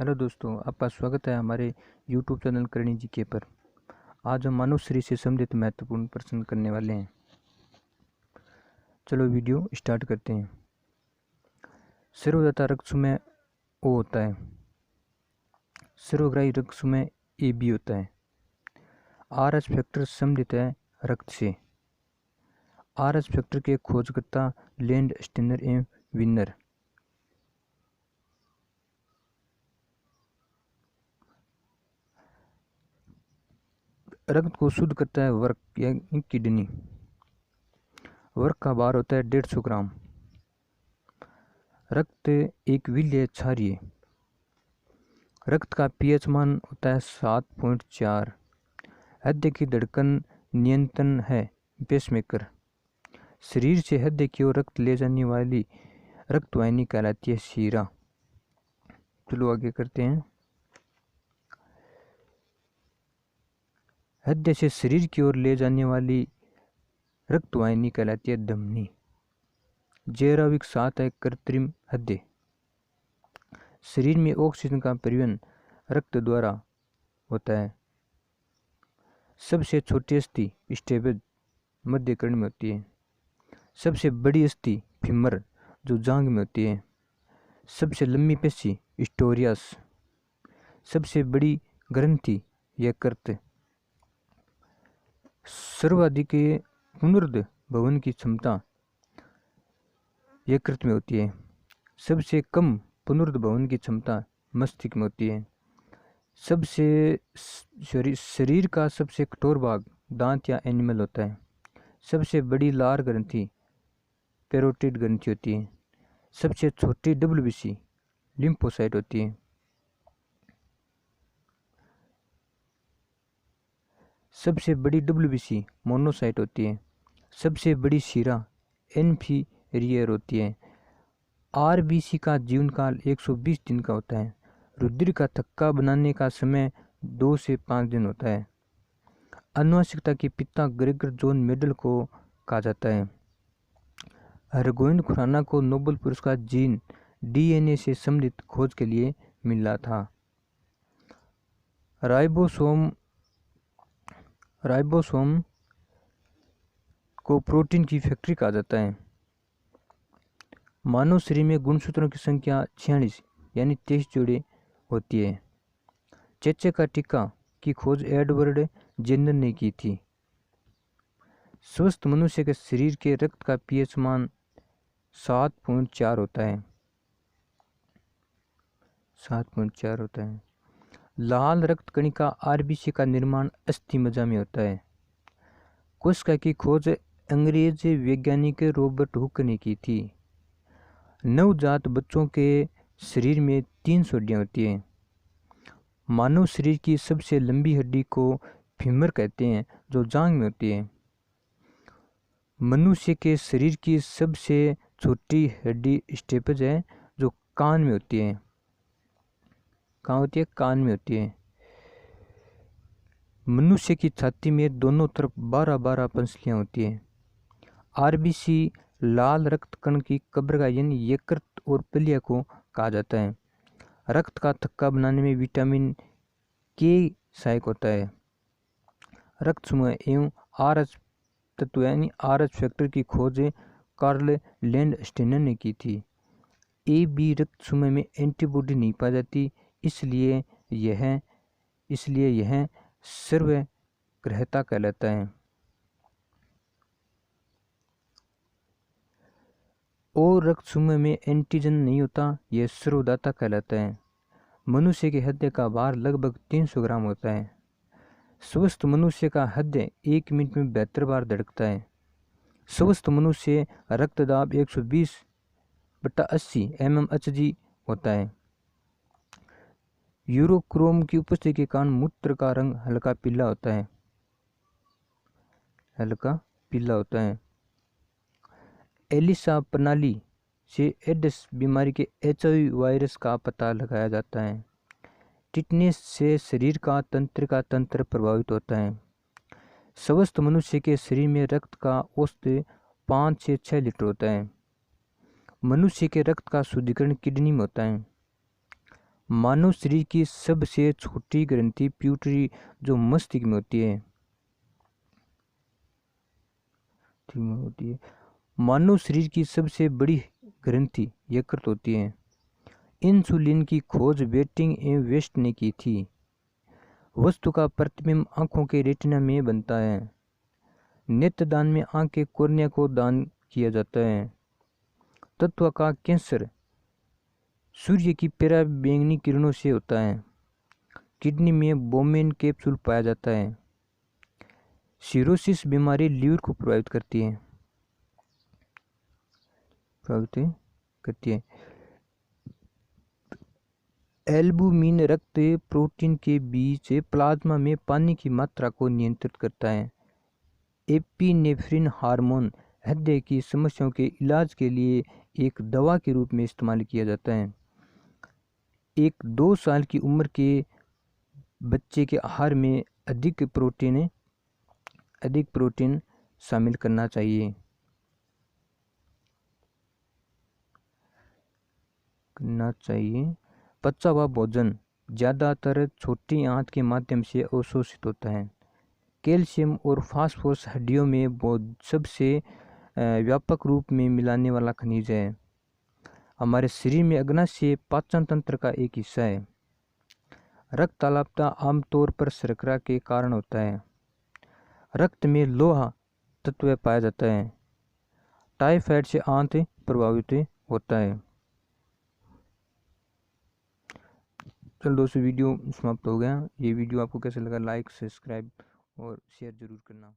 Hello दोस्तों, आपका स्वागत है हमारे यूट्यूब चैनल करणी जीके पर। आज हम मानव शरीर से संबंधित महत्वपूर्ण प्रश्न करने वाले हैं। चलो वीडियो स्टार्ट करते हैं। सर्वदाता रक्त में ओ होता है। सर्वग्राही रक्त में ए बी होता है। आर एच फैक्टर संबंधित है रक्त से। आर एच फैक्टर के खोजकर्ता लैंड स्टेनर एवं विनर। रक्त को शुद्ध करता है वर्क यानी किडनी। वर्क का भार होता है 150 ग्राम। रक्त एक विलीय क्षारीय। रक्त का पीएच मान होता है 7.4। हृदय की धड़कन नियंत्रण है पेसमेकर। शरीर से हृदय की ओर रक्त ले जाने वाली रक्तवाहिनी कहलाती है शिरा। चलो आगे करते हैं। हृदय से शरीर की ओर ले जाने वाली रक्तवाहिनी कहलाती है धमनी। जैविक साथ है कृत्रिम हृदय। शरीर में ऑक्सीजन का परिवहन रक्त द्वारा होता है। सबसे छोटी अस्थि स्टेबल मध्य कर्ण में होती है। सबसे बड़ी अस्थि फीमर जो जांघ में होती है। सबसे लंबी पेशी स्टोरियस। सबसे बड़ी ग्रंथि यकृत। सर्वाधिक पुनरुद्ध भवन की क्षमता यकृत में होती है। सबसे कम पुनरुद्ध भवन की क्षमता मस्तिष्क में होती है। सबसे शरीर का सबसे कठोर भाग दांत या एनिमल होता है। सबसे बड़ी लार ग्रंथि पेरोटिड ग्रंथि होती है। सबसे छोटी डब्ल्यूबीसी लिम्फोसाइट होती है। सबसे बड़ी डब्ल्यूबीसी मोनोसाइट होती है। सबसे बड़ी शिरा इन्फीरियर होती है। आरबीसी का जीवन काल 120 दिन का होता है। रुधिर का थक्का बनाने का समय 2 से 5 दिन होता है। आनुवंशिकता के पिता ग्रेगर जॉन मेडल को कहा जाता है। हरगोविंद खुराना को नोबेल पुरस्कार जीन डीएनए से संबंधित खोज के लिए मिला था। राइबोसोम को प्रोटीन की फैक्ट्री कहा जाता है। मानव शरीर में गुणसूत्रों की संख्या 46 यानी 23 जोड़े होती है। चेचे का टीका की खोज एडवर्ड जेनर ने की थी। स्वस्थ मनुष्य के शरीर के रक्त का पीएच मान 7.4 होता है। 7.4 होता है। लाल रक्त कणिका आरबीसी का निर्माण अस्थि मज्जा में होता है। कोशिका की खोज अंग्रेज वैज्ञानिक रॉबर्ट हुक ने की थी। नवजात बच्चों के शरीर में 3 हड्डियां होती हैं। मानव शरीर की सबसे लंबी हड्डी को फीमर कहते हैं जो जांघ में होती है। मनुष्य के शरीर की सबसे छोटी हड्डी स्टेपज है जो कान में होती है। कहाँ होती है? कान में होती है। मनुष्य की छाती में दोनों तरफ 12-12 पंसलियां होती हैं। आरबीसी लाल रक्त कण की कब्र यानी यकृत और पलिया को कहा जाता है। रक्त का थक्का बनाने में विटामिन के सहायक होता है। रक्त समूह एवं आरएच तत्व यानी आरएच फैक्टर की खोज कार्ल लैंड स्टेनर ने की थी। ए बी रक्त समूह में एंटीबॉडी नहीं पाई जाती, इसलिए यह सर्वग्राह्यता कहलाता है। और रक्त समूह में एंटीजन नहीं होता, यह सर्वदाता कहलाता है। मनुष्य के हृदय का भार लगभग 300 ग्राम होता है। स्वस्थ मनुष्य का हृदय 1 मिनट में 72 बार धड़कता है। स्वस्थ मनुष्य रक्तदाब 120/80 mmHg होता है। यूरोक्रोम की उपस्थिति के कारण मूत्र का रंग हल्का पीला होता है। एलिसा प्रणाली से एड्स बीमारी के HIV वायरस का पता लगाया जाता है। टिटनेस से शरीर का तंत्र प्रभावित होता है। स्वस्थ मनुष्य के शरीर में रक्त का औसत 5 से 6 लीटर होता है। मनुष्य के रक्त का शुद्धिकरण किडनी में होता है। मानव शरीर की सबसे छोटी ग्रंथि प्यूटरी जो मस्तिष्क में होती है मानव शरीर की सबसे बड़ी ग्रंथि यकृत होती है। इंसुलिन की खोज बेटिंग एवं वेस्ट ने की थी। वस्तु का प्रतिबिंब आंखों के रेटिना में बनता है। नेत्रदान में आंख के कोर्निया को दान किया जाता है। तत्व का कैंसर सूर्य की पराबैंगनी किरणों से होता है। किडनी में बोमेन कैप्सूल पाया जाता है। सिरोसिस बीमारी लीवर को प्रभावित करती है। एल्बुमिन रक्त प्रोटीन के बीच प्लाज्मा में पानी की मात्रा को नियंत्रित करता है। एपिनेफ्रिन हार्मोन हृदय की समस्याओं के इलाज के लिए एक दवा के रूप में इस्तेमाल किया जाता है। एक 2 साल की उम्र के बच्चे के आहार में अधिक प्रोटीन शामिल करना चाहिए। पचा हुआ भोजन ज़्यादातर छोटी आंत के माध्यम से अवशोषित होता है। कैल्शियम और फास्फोरस हड्डियों में सबसे व्यापक रूप में मिलाने वाला खनिज है। हमारे शरीर में अग्नाशय पाचन तंत्र का एक हिस्सा है। रक्त अल्पता आमतौर पर शर्करा के कारण होता है। रक्त में लोहा तत्व पाया जाता है। टाइफाइड से आंत प्रभावित होता है। चलो दोस्तों, वीडियो समाप्त हो गया। ये वीडियो आपको कैसे लगा, लाइक, सब्सक्राइब और शेयर जरूर करना।